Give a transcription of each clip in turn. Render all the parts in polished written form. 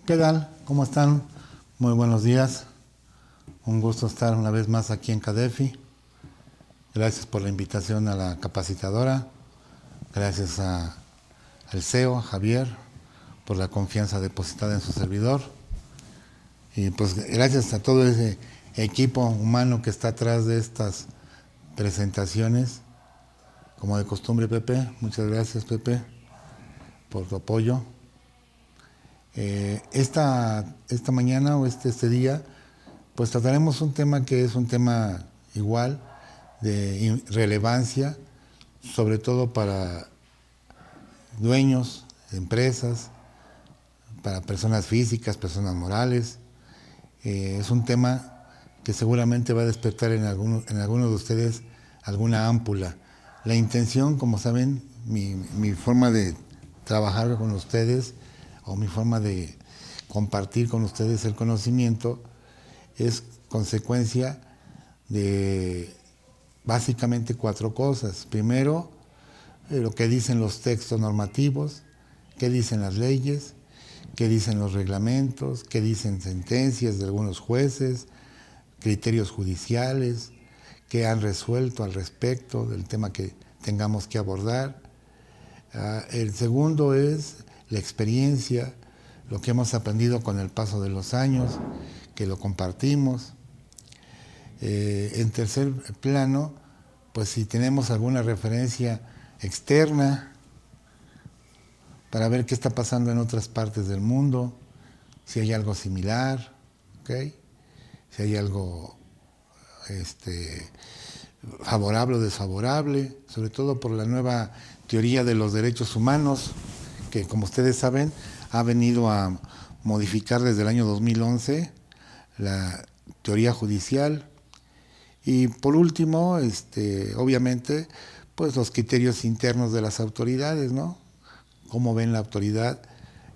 ¿Qué tal? ¿Cómo están? Muy buenos días. Un gusto estar una vez más aquí en CADEFI. Gracias por la invitación a la capacitadora. Gracias al CEO, a Javier, por la confianza depositada en su servidor. Y pues gracias a todo ese equipo humano que está atrás de estas presentaciones. Como de costumbre, Pepe. Muchas gracias, Pepe, por tu apoyo. Esta mañana o este día, pues trataremos un tema que es un tema igual de relevancia, sobre todo para dueños de empresas, para personas físicas, personas morales. Es un tema que seguramente va a despertar en alguno de ustedes alguna ámpula. La intención, como saben, mi forma de trabajar con ustedes o mi forma de compartir con ustedes el conocimiento es consecuencia de básicamente 4 cosas. Primero, lo que dicen los textos normativos, qué dicen las leyes, qué dicen los reglamentos, qué dicen sentencias de algunos jueces, criterios judiciales, qué han resuelto al respecto del tema que tengamos que abordar. El segundo es la experiencia, lo que hemos aprendido con el paso de los años, que lo compartimos. En tercer plano, pues si tenemos alguna referencia externa para ver qué está pasando en otras partes del mundo, si hay algo similar, ¿okay? Si hay algo favorable o desfavorable, sobre todo por la nueva teoría de los derechos humanos, que como ustedes saben, ha venido a modificar desde el año 2011 la teoría judicial. Y por último, obviamente, pues los criterios internos de las autoridades, ¿no? Cómo ven la autoridad,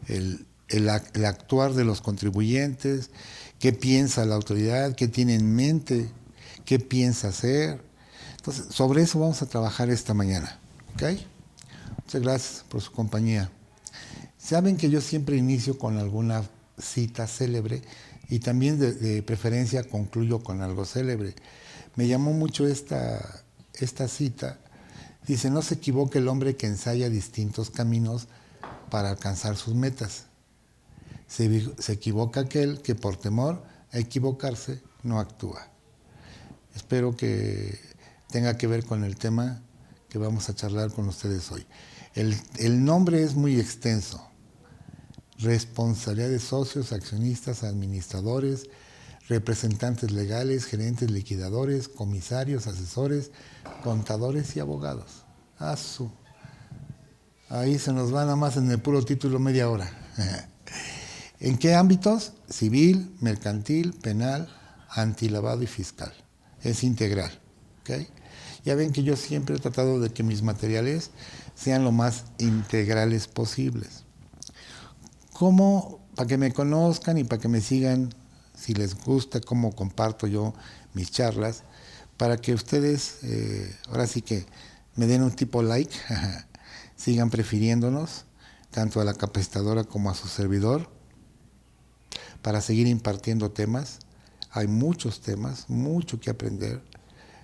el actuar de los contribuyentes, qué piensa la autoridad, qué tiene en mente, qué piensa hacer. Entonces, sobre eso vamos a trabajar esta mañana, ¿ok? Muchas gracias por su compañía. Saben que yo siempre inicio con alguna cita célebre y también de preferencia concluyo con algo célebre. Me llamó mucho esta cita. Dice, no se equivoque el hombre que ensaya distintos caminos para alcanzar sus metas. Se equivoca aquel que por temor a equivocarse no actúa. Espero que tenga que ver con el tema que vamos a charlar con ustedes hoy. El nombre es muy extenso. Responsabilidad de socios, accionistas, administradores, representantes legales, gerentes, liquidadores, comisarios, asesores, contadores y abogados. Ahí se nos va nada más en el puro título media hora. ¿En qué ámbitos? Civil, mercantil, penal, antilavado y fiscal. Es integral. ¿Okay? Ya ven que yo siempre he tratado de que mis materiales sean lo más integrales posibles. ¿Cómo? Para que me conozcan y para que me sigan, si les gusta cómo comparto yo mis charlas, para que ustedes, ahora sí que me den un tipo like, sigan prefiriéndonos, tanto a la capacitadora como a su servidor, para seguir impartiendo temas. Hay muchos temas, mucho que aprender.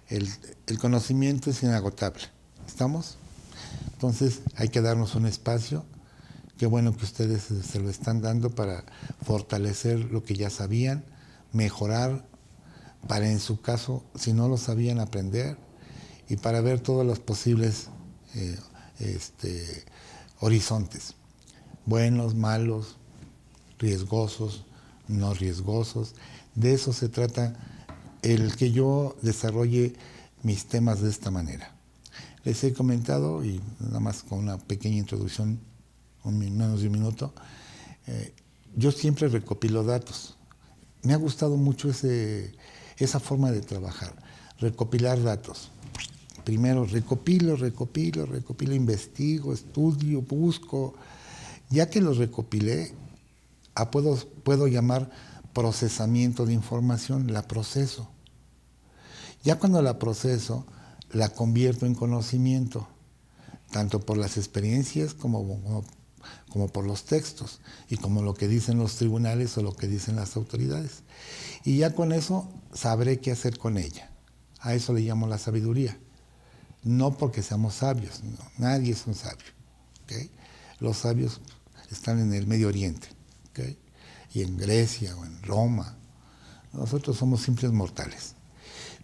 El conocimiento es inagotable. ¿Estamos? Entonces hay que darnos un espacio. Qué bueno que ustedes se lo están dando para fortalecer lo que ya sabían, mejorar, para en su caso, si no lo sabían, aprender, y para ver todos los posibles horizontes, buenos, malos, riesgosos, no riesgosos. De eso se trata el que yo desarrolle mis temas de esta manera. Les he comentado, y nada más con una pequeña introducción, menos de un minuto, yo siempre recopilo datos. Me ha gustado mucho esa forma de trabajar, recopilar datos. Primero recopilo, investigo, estudio, busco. Ya que los recopilé, puedo llamar procesamiento de información, la proceso. Ya cuando la proceso, la convierto en conocimiento, tanto por las experiencias como como por los textos y como lo que dicen los tribunales o lo que dicen las autoridades. Y ya con eso sabré qué hacer con ella. A eso le llamo la sabiduría. No porque seamos sabios, no, nadie es un sabio. ¿Okay? Los sabios están en el Medio Oriente, ¿okay? Y en Grecia o en Roma. Nosotros somos simples mortales.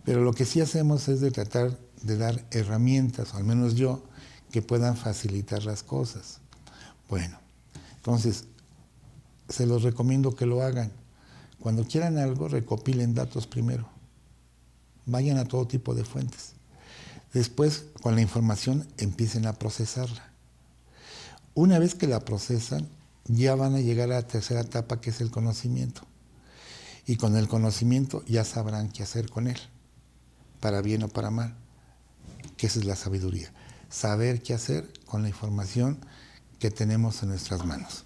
Pero lo que sí hacemos es de tratar de dar herramientas, o al menos yo, que puedan facilitar las cosas. Bueno, entonces, se los recomiendo que lo hagan. Cuando quieran algo, recopilen datos primero. Vayan a todo tipo de fuentes. Después, con la información, empiecen a procesarla. Una vez que la procesan, ya van a llegar a la tercera etapa, que es el conocimiento. Y con el conocimiento ya sabrán qué hacer con él, para bien o para mal, que esa es la sabiduría. Saber qué hacer con la información que tenemos en nuestras manos.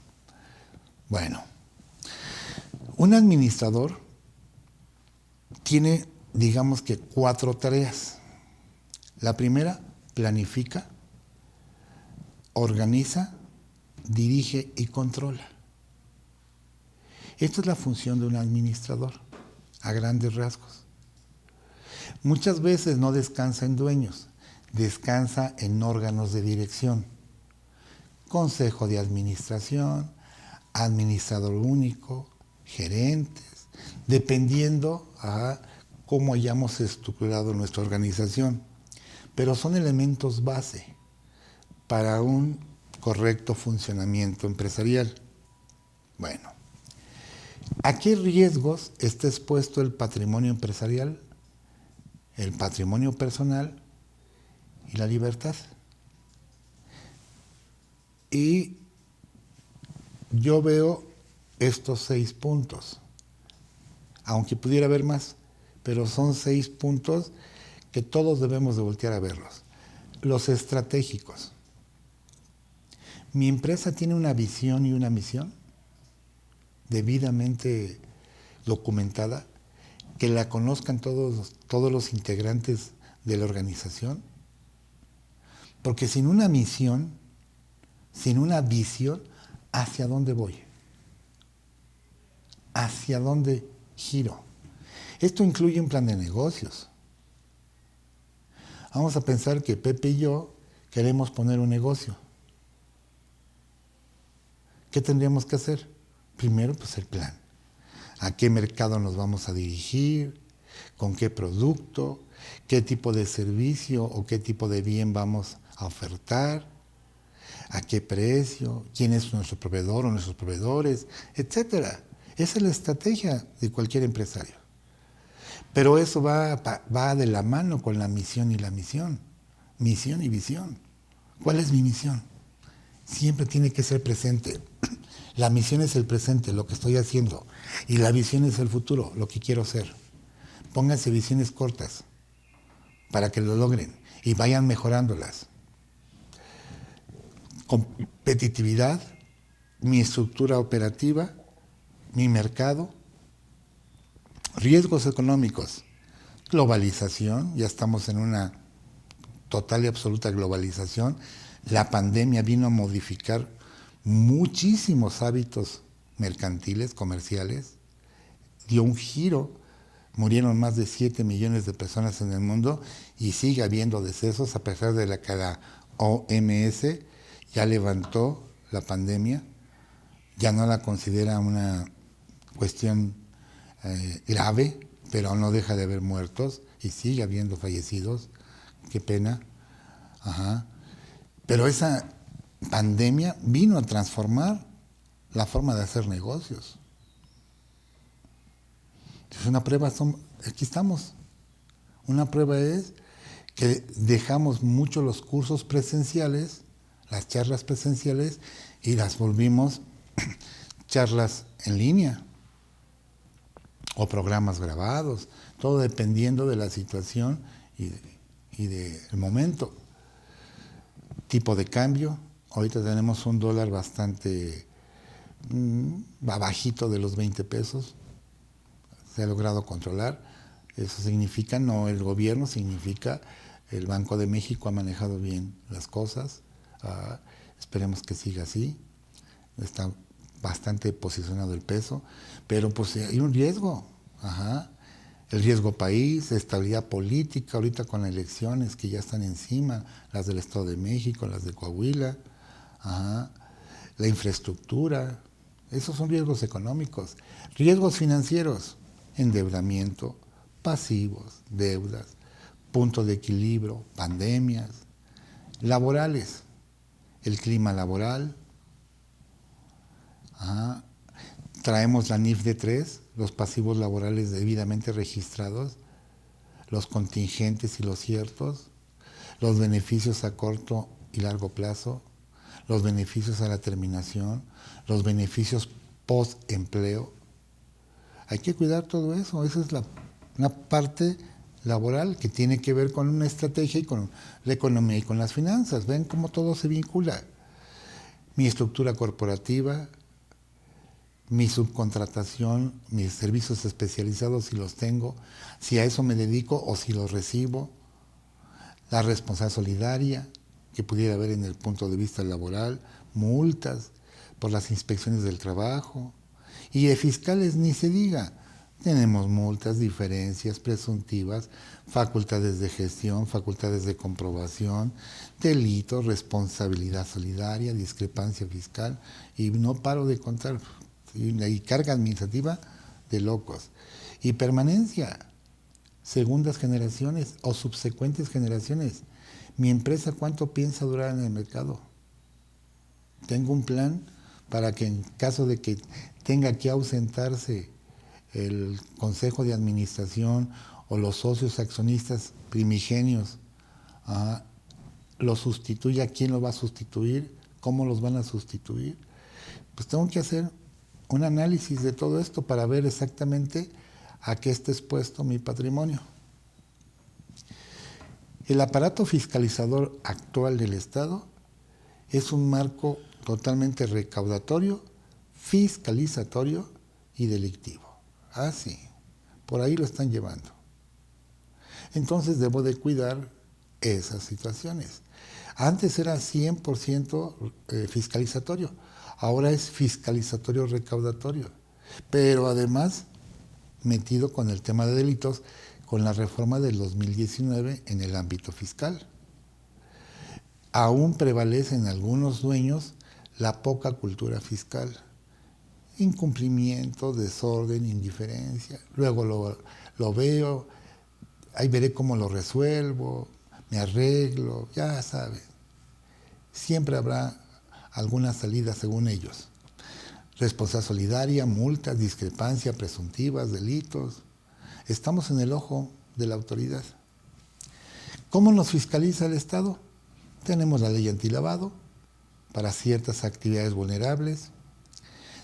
Bueno, un administrador tiene, digamos que 4 tareas. La primera, planifica, organiza, dirige y controla. Esta es la función de un administrador, a grandes rasgos. Muchas veces no descansa en dueños, descansa en órganos de dirección. Consejo de administración, administrador único, gerentes, dependiendo a cómo hayamos estructurado nuestra organización. Pero son elementos base para un correcto funcionamiento empresarial. Bueno, ¿a qué riesgos está expuesto el patrimonio empresarial, el patrimonio personal y la libertad? Y yo veo estos 6 puntos, aunque pudiera haber más, pero son 6 puntos que todos debemos de voltear a verlos. Los estratégicos. ¿Mi empresa tiene una visión y una misión debidamente documentada, que la conozcan todos los integrantes de la organización? Porque sin una misión, sin una visión, ¿hacia dónde voy? ¿Hacia dónde giro? Esto incluye un plan de negocios. Vamos a pensar que Pepe y yo queremos poner un negocio. ¿Qué tendríamos que hacer? Primero, pues el plan. ¿A qué mercado nos vamos a dirigir? ¿Con qué producto? ¿Qué tipo de servicio o qué tipo de bien vamos a ofertar? ¿A qué precio? ¿Quién es nuestro proveedor o nuestros proveedores? Etcétera. Esa es la estrategia de cualquier empresario. Pero eso va de la mano con la misión y la misión. Misión y visión. ¿Cuál es mi misión? Siempre tiene que ser presente. La misión es el presente, lo que estoy haciendo. Y la visión es el futuro, lo que quiero ser. Pónganse visiones cortas para que lo logren y vayan mejorándolas. Competitividad, mi estructura operativa, mi mercado, riesgos económicos, globalización, ya estamos en una total y absoluta globalización. La pandemia vino a modificar muchísimos hábitos mercantiles, comerciales, dio un giro, murieron más de 7 millones de personas en el mundo y sigue habiendo decesos a pesar de que la OMS ya levantó la pandemia, ya no la considera una cuestión grave, pero no deja de haber muertos y sigue habiendo fallecidos, qué pena. Ajá. Pero esa pandemia vino a transformar la forma de hacer negocios. Es una prueba, aquí estamos. Una prueba es que dejamos mucho los cursos presenciales, las charlas presenciales, y las volvimos charlas en línea o programas grabados, todo dependiendo de la situación y del momento. Tipo de cambio, ahorita tenemos un dólar bastante bajito de los 20 pesos, se ha logrado controlar. Eso significa, no el gobierno, significa el Banco de México ha manejado bien las cosas. Esperemos que siga así. está bastante posicionado el peso, pero pues hay un riesgo, ajá. El riesgo país, estabilidad política, ahorita con las elecciones que ya están encima, las del Estado de México, las de Coahuila, ajá. La infraestructura, esos son riesgos económicos. Riesgos financieros, endeudamiento, pasivos, deudas, punto de equilibrio, pandemias, laborales, el clima laboral. Ajá. Traemos la NIF de 3, los pasivos laborales debidamente registrados, los contingentes y los ciertos, los beneficios a corto y largo plazo, los beneficios a la terminación, los beneficios post-empleo. Hay que cuidar todo eso, esa es una parte laboral que tiene que ver con una estrategia y con la economía y con las finanzas. Ven cómo todo se vincula. Mi estructura corporativa, mi subcontratación, mis servicios especializados si los tengo, si a eso me dedico o si los recibo, la responsabilidad solidaria que pudiera haber en el punto de vista laboral, multas por las inspecciones del trabajo, y de fiscales ni se diga. Tenemos multas, diferencias presuntivas, facultades de gestión, facultades de comprobación, delitos, responsabilidad solidaria, discrepancia fiscal, y no paro de contar. Y carga administrativa de locos. Y permanencia, segundas generaciones o subsecuentes generaciones. Mi empresa, ¿cuánto piensa durar en el mercado? Tengo un plan para que en caso de que tenga que ausentarse el consejo de administración o los socios accionistas primigenios, lo sustituya, ¿quién lo va a sustituir? ¿Cómo los van a sustituir? Pues tengo que hacer un análisis de todo esto para ver exactamente a qué está expuesto mi patrimonio. El aparato fiscalizador actual del Estado es un marco totalmente recaudatorio, fiscalizatorio y delictivo. Ah, sí, por ahí lo están llevando. Entonces debo de cuidar esas situaciones. Antes era 100% fiscalizatorio, ahora es fiscalizatorio recaudatorio, pero además metido con el tema de delitos con la reforma del 2019 en el ámbito fiscal. Aún prevalece en algunos dueños la poca cultura fiscal. Incumplimiento, desorden, indiferencia. Luego lo veo, ahí veré cómo lo resuelvo, me arreglo, ya saben. Siempre habrá alguna salida según ellos. Responsabilidad solidaria, multas, discrepancia, presuntivas, delitos. Estamos en el ojo de la autoridad. ¿Cómo nos fiscaliza el Estado? Tenemos la ley antilavado para ciertas actividades vulnerables.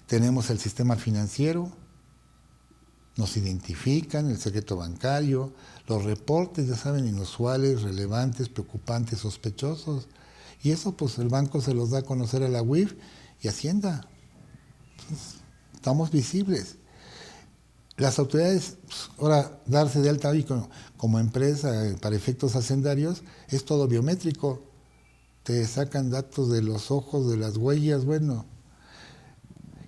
Tenemos el sistema financiero. Nos identifican, el secreto bancario, los reportes, ya saben, inusuales, relevantes, preocupantes, sospechosos. Y eso pues el banco se los da a conocer a la UIF y Hacienda. Entonces, estamos visibles. Las autoridades, pues, ahora darse de alta hoy como empresa para efectos hacendarios es todo biométrico. Te sacan datos de los ojos, de las huellas, bueno.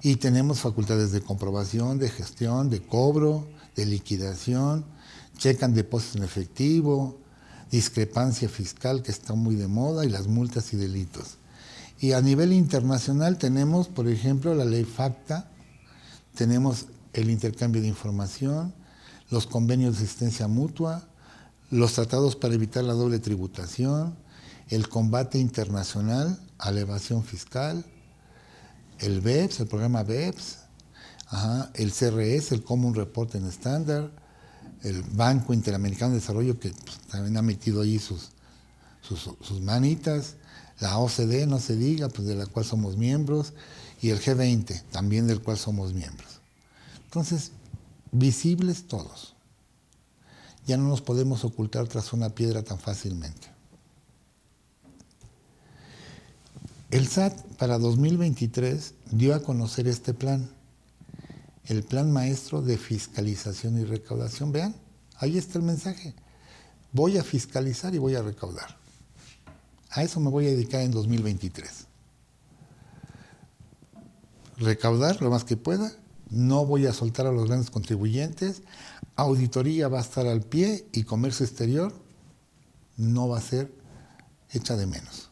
Y tenemos facultades de comprobación, de gestión, de cobro, de liquidación, checan depósitos en efectivo, discrepancia fiscal que está muy de moda y las multas y delitos. Y a nivel internacional tenemos, por ejemplo, la ley FATCA, tenemos el intercambio de información, los convenios de asistencia mutua, los tratados para evitar la doble tributación, el combate internacional a la evasión fiscal, el BEPS, el programa BEPS, el CRS, el Common Reporting Standard, el Banco Interamericano de Desarrollo, que pues, también ha metido ahí sus manitas, la OCDE, no se diga, pues de la cual somos miembros, y el G20, también del cual somos miembros. Entonces, visibles todos. Ya no nos podemos ocultar tras una piedra tan fácilmente. El SAT para 2023 dio a conocer este plan, el Plan Maestro de Fiscalización y Recaudación. Vean, ahí está el mensaje. Voy a fiscalizar y voy a recaudar. A eso me voy a dedicar en 2023. recaudar lo más que pueda, no voy a soltar a los grandes contribuyentes, auditoría va a estar al pie y comercio exterior no va a ser hecha de menos.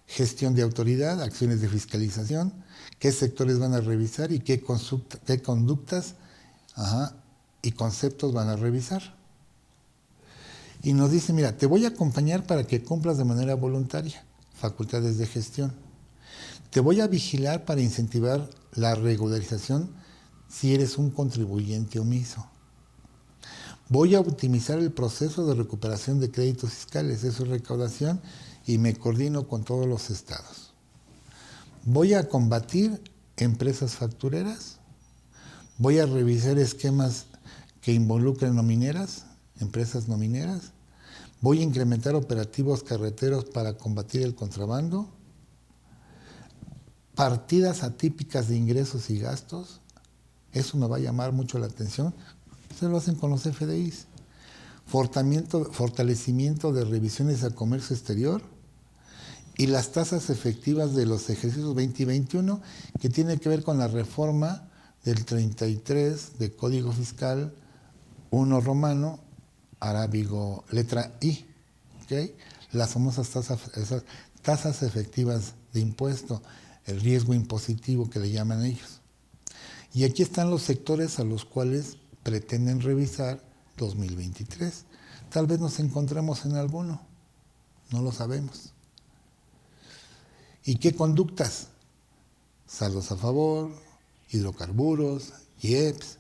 Gestión de autoridad, acciones de fiscalización, qué sectores van a revisar y qué conductas y conceptos van a revisar. Y nos dice, mira, te voy a acompañar para que cumplas de manera voluntaria, facultades de gestión. Te voy a vigilar para incentivar la regularización si eres un contribuyente omiso. Voy a optimizar el proceso de recuperación de créditos fiscales, eso es recaudación, y me coordino con todos los estados. Voy a combatir empresas factureras. Voy a revisar esquemas que involucren nomineras, empresas nomineras. Voy a incrementar operativos carreteros para combatir el contrabando. Partidas atípicas de ingresos y gastos. Eso me va a llamar mucho la atención. Se lo hacen con los FDIs. Fortalecimiento de revisiones a comercio exterior y las tasas efectivas de los ejercicios 20 y 21, que tiene que ver con la reforma del 33 de Código Fiscal 1 romano, arábigo, letra I, ¿okay? Las famosas tasas efectivas de impuesto, el riesgo impositivo que le llaman ellos. Y aquí están los sectores a los cuales pretenden revisar 2023. Tal vez nos encontremos en alguno, no lo sabemos. ¿Y qué conductas? Saldos a favor, hidrocarburos, IEPS,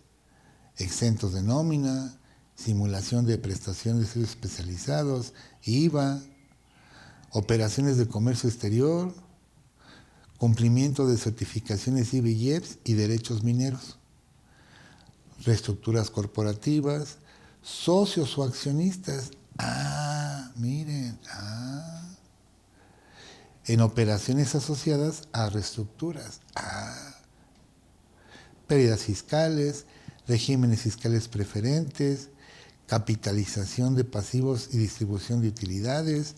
exentos de nómina, simulación de prestaciones de servicios especializados, IVA, operaciones de comercio exterior, cumplimiento de certificaciones IVA y IEPS y derechos mineros, reestructuras corporativas, socios o accionistas. Miren, en operaciones asociadas a reestructuras. Pérdidas fiscales, regímenes fiscales preferentes, capitalización de pasivos y distribución de utilidades,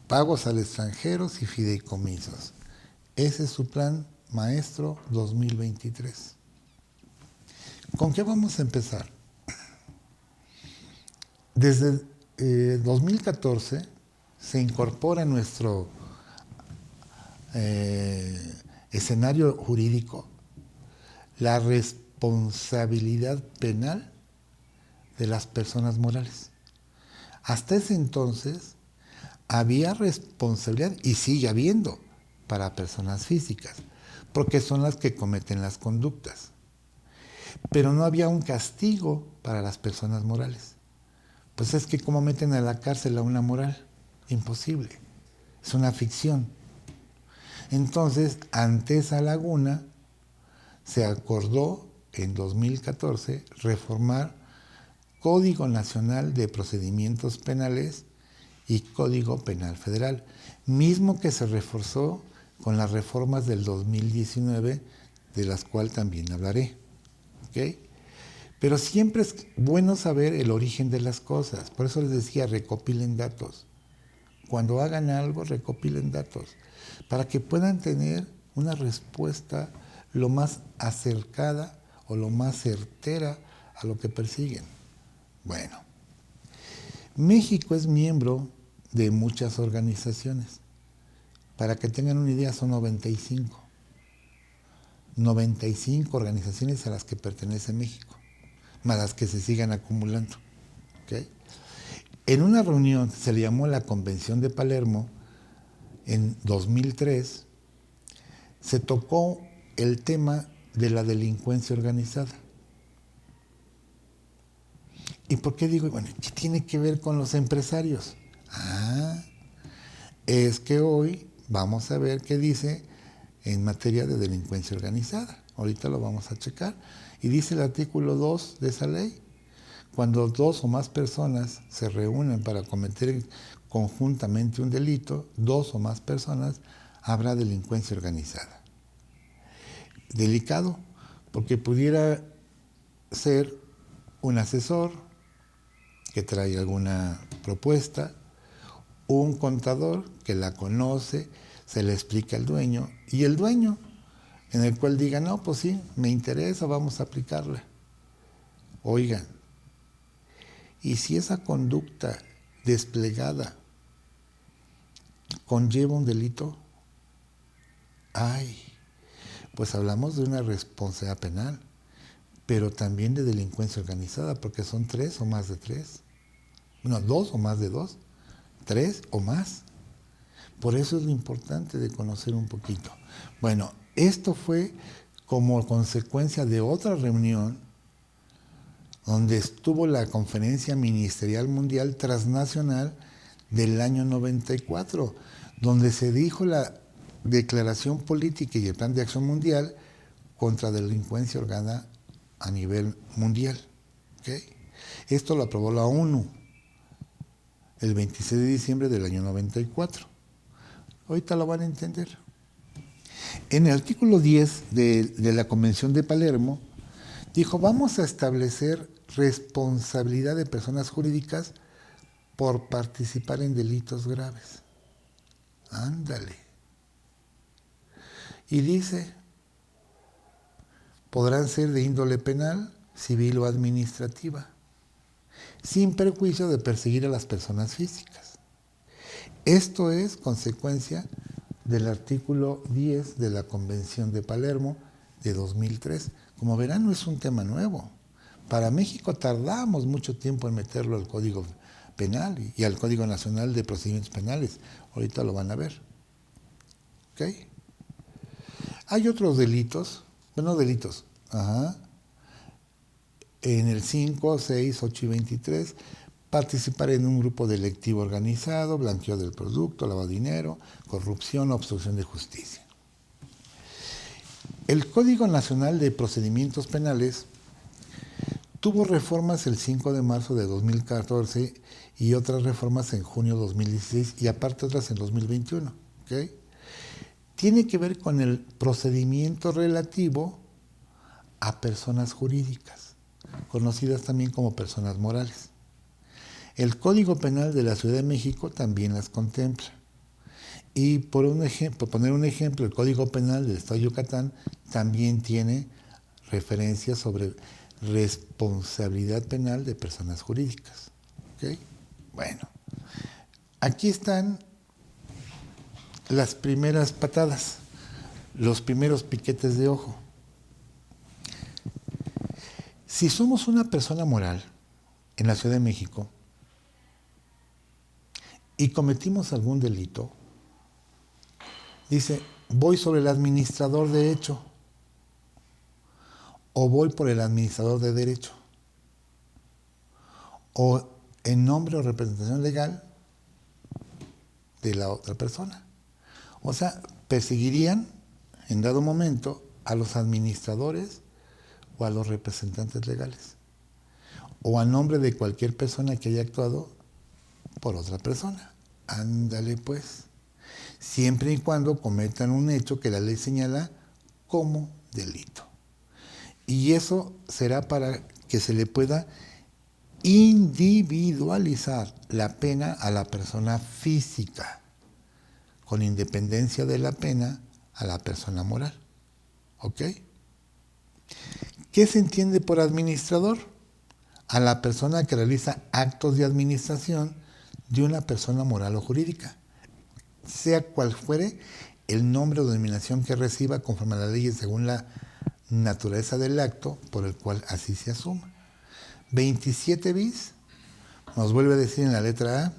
pagos al extranjero y fideicomisos. Ese es su plan maestro 2023. ¿Con qué vamos a empezar? Desde 2014 se incorpora en nuestro escenario jurídico la responsabilidad penal de las personas morales. Hasta ese entonces había responsabilidad, y sigue habiendo, para personas físicas, porque son las que cometen las conductas. Pero no había un castigo para las personas morales. Pues es que ¿cómo meten a la cárcel a una moral? Imposible. Es una ficción. Entonces, ante esa laguna, se acordó en 2014 reformar Código Nacional de Procedimientos Penales y Código Penal Federal, mismo que se reforzó con las reformas del 2019, de las cuales también hablaré. ¿Okay? Pero siempre es bueno saber el origen de las cosas. Por eso les decía, recopilen datos. Cuando hagan algo, recopilen datos, para que puedan tener una respuesta lo más acercada o lo más certera a lo que persiguen. Bueno, México es miembro de muchas organizaciones. Para que tengan una idea, son 95. 95 organizaciones a las que pertenece México, más las que se sigan acumulando. ¿Okay? En una reunión se le llamó la Convención de Palermo, en 2003, se tocó el tema de la delincuencia organizada. ¿Y por qué digo? Bueno, ¿qué tiene que ver con los empresarios? Es que hoy vamos a ver qué dice en materia de delincuencia organizada. Ahorita lo vamos a checar. Y dice el artículo 2 de esa ley: cuando dos o más personas se reúnen para cometer conjuntamente un delito, dos o más personas, habrá delincuencia organizada. Delicado, porque pudiera ser un asesor que trae alguna propuesta, un contador que la conoce, se le explica al dueño, y el dueño en el cual digan, no, pues sí, me interesa, vamos a aplicarla. Oigan, y si esa conducta desplegada conlleva un delito, pues hablamos de una responsabilidad penal, pero también de delincuencia organizada, porque son 3 o más de 3. No, 2 o más de 2, 3 o más. Por eso es lo importante de conocer un poquito. Bueno, esto fue como consecuencia de otra reunión donde estuvo la Conferencia Ministerial Mundial Transnacional del año 94, donde se dijo la declaración política y el plan de acción mundial contra la delincuencia organizada a nivel mundial. ¿Okay? Esto lo aprobó la ONU el 26 de diciembre del año 94. Ahorita lo van a entender. En el artículo 10 de la Convención de Palermo, dijo, vamos a establecer responsabilidad de personas jurídicas por participar en delitos graves. Ándale. Y dice, podrán ser de índole penal, civil o administrativa, sin perjuicio de perseguir a las personas físicas. Esto es consecuencia del artículo 10 de la Convención de Palermo de 2003. Como verán, no es un tema nuevo. Para México tardamos mucho tiempo en meterlo al Código Penal y al Código Nacional de Procedimientos Penales. Ahorita lo van a ver. ¿Ok? Hay otros delitos, en el 5, 6, 8 y 23, participar en un grupo delictivo organizado, blanqueo del producto, lavado de dinero, corrupción, obstrucción de justicia. El Código Nacional de Procedimientos Penales tuvo reformas el 5 de marzo de 2014 y otras reformas en junio de 2016 y aparte otras en 2021. ¿Okay? Tiene que ver con el procedimiento relativo a personas jurídicas, conocidas también como personas morales. El Código Penal de la Ciudad de México también las contempla. Y por poner un ejemplo, el Código Penal del Estado de Yucatán también tiene referencias sobre responsabilidad penal de personas jurídicas. ¿Okay? Bueno, aquí están las primeras patadas, los primeros piquetes de ojo. Si somos una persona moral en la Ciudad de México y cometimos algún delito, dice, voy sobre el administrador de hecho o voy por el administrador de derecho o en nombre o representación legal de la otra persona. O sea, perseguirían en dado momento a los administradores o a los representantes legales o a nombre de cualquier persona que haya actuado por otra persona. Ándale pues, siempre y cuando cometan un hecho que la ley señala como delito. Y eso será para que se le pueda individualizar la pena a la persona física, con independencia de la pena a la persona moral. ¿Ok? ¿Qué se entiende por administrador? A la persona que realiza actos de administración de una persona moral o jurídica, sea cual fuere el nombre o denominación que reciba conforme a la ley según la naturaleza del acto por el cual así se asuma. 27 bis nos vuelve a decir en la letra A,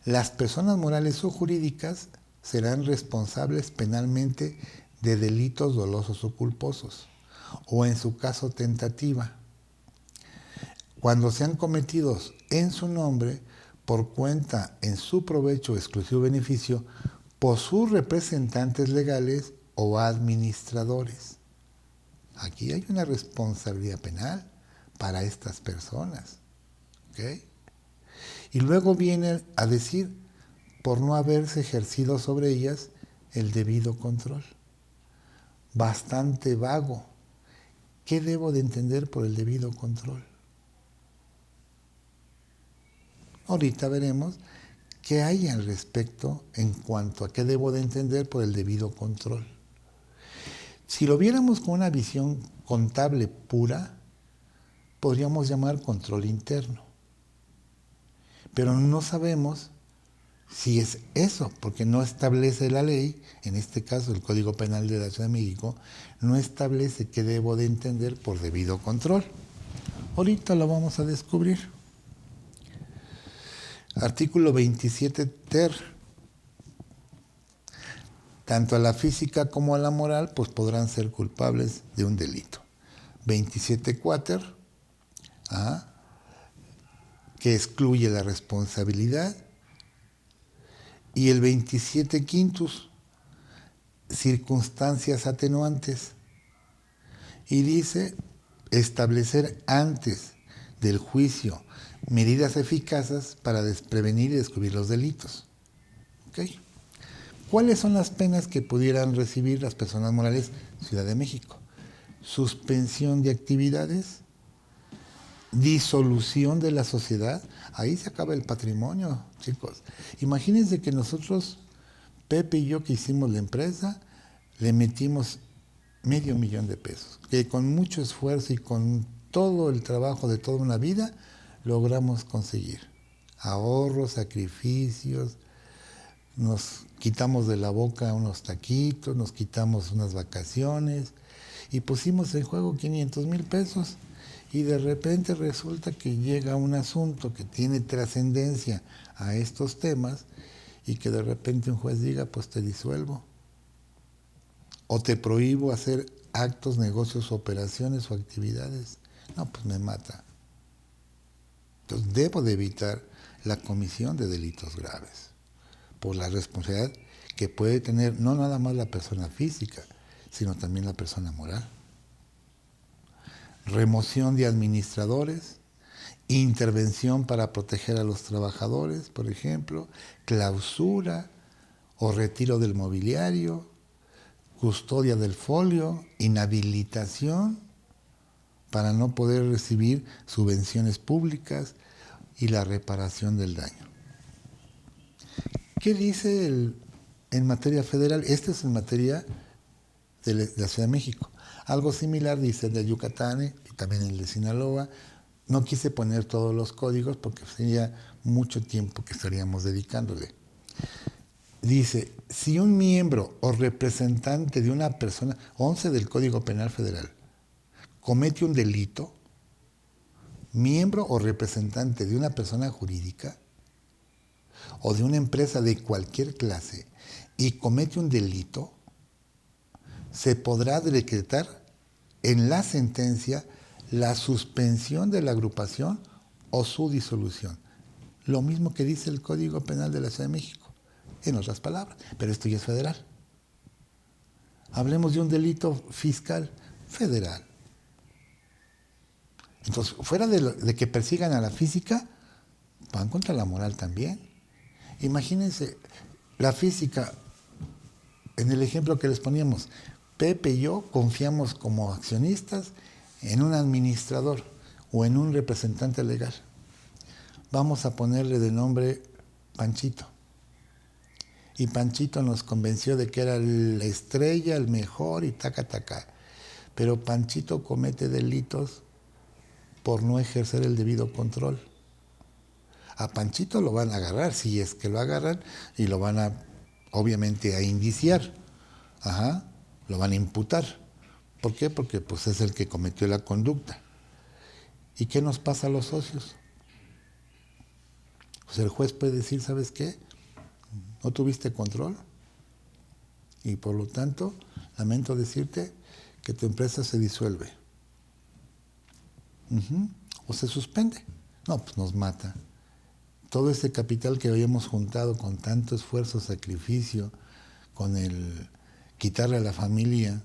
las personas morales o jurídicas serán responsables penalmente de delitos dolosos o culposos, o en su caso tentativa, cuando sean cometidos en su nombre, por cuenta, en su provecho o exclusivo beneficio, por sus representantes legales o administradores. Aquí hay una responsabilidad penal para estas personas. ¿Okay? Y luego viene a decir, por no haberse ejercido sobre ellas el debido control. Bastante vago. ¿Qué debo de entender por el debido control? Ahorita veremos qué hay al respecto en cuanto a qué debo de entender por el debido control. Si lo viéramos con una visión contable pura, podríamos llamar control interno. Pero no sabemos si es eso, porque no establece la ley, en este caso el Código Penal de la Ciudad de México, no establece qué debo de entender por debido control. Ahorita lo vamos a descubrir. Artículo 27 ter. Tanto a la física como a la moral, pues podrán ser culpables de un delito. 27 quater, que excluye la responsabilidad. Y el 27 quintus, circunstancias atenuantes. Y dice, establecer antes del juicio medidas eficaces para prevenir y descubrir los delitos. ¿Okay? ¿Cuáles son las penas que pudieran recibir las personas morales? Ciudad de México. Suspensión de actividades, disolución de la sociedad. Ahí se acaba el patrimonio, chicos. Imagínense que nosotros, Pepe y yo que hicimos la empresa, le metimos $500,000, que con mucho esfuerzo y con todo el trabajo de toda una vida logramos conseguir. Ahorros, sacrificios, nos quitamos de la boca unos taquitos, nos quitamos unas vacaciones y pusimos en juego $500,000. Y de repente resulta que llega un asunto que tiene trascendencia a estos temas y que de repente un juez diga, pues te disuelvo. O te prohíbo hacer actos, negocios, operaciones o actividades. No, pues me mata. Entonces debo de evitar la comisión de delitos graves por la responsabilidad que puede tener no nada más la persona física, sino también la persona moral. Remoción de administradores, intervención para proteger a los trabajadores, por ejemplo, clausura o retiro del mobiliario, custodia del folio, inhabilitación para no poder recibir subvenciones públicas y la reparación del daño. ¿Qué dice en materia federal? Este es en materia de la Ciudad de México. Algo similar dice el de Yucatán y también el de Sinaloa. No quise poner todos los códigos porque sería mucho tiempo que estaríamos dedicándole. Dice, si un miembro o representante de una persona, 11 del Código Penal Federal, comete un delito, miembro o representante de una persona jurídica o de una empresa de cualquier clase y comete un delito, se podrá decretar en la sentencia la suspensión de la agrupación o su disolución. Lo mismo que dice el Código Penal de la Ciudad de México, en otras palabras, pero esto ya es federal. Hablemos de un delito fiscal federal. Entonces, fuera de que persigan a la física, van contra la moral también. Imagínense, la física, en el ejemplo que les poníamos, Pepe y yo confiamos como accionistas en un administrador o en un representante legal. Vamos a ponerle de nombre Panchito. Y Panchito nos convenció de que era la estrella, el mejor y taca. Pero Panchito comete delitos por no ejercer el debido control. A Panchito lo van a agarrar, si es que lo agarran, y lo van a, obviamente, a indiciar. Lo van a imputar. ¿Por qué? Porque pues, es el que cometió la conducta. ¿Y qué nos pasa a los socios? Pues el juez puede decir, ¿sabes qué? No tuviste control y por lo tanto, lamento decirte que tu empresa se disuelve. O se suspende. No, pues nos mata. Todo ese capital que habíamos juntado con tanto esfuerzo, sacrificio, con el quitarle a la familia,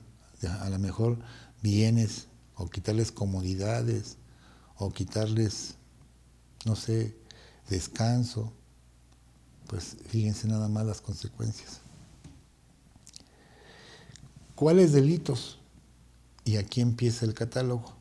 a lo mejor bienes, o quitarles comodidades, o quitarles, no sé, descanso, pues fíjense nada más las consecuencias. ¿Cuáles delitos? Y aquí empieza el catálogo.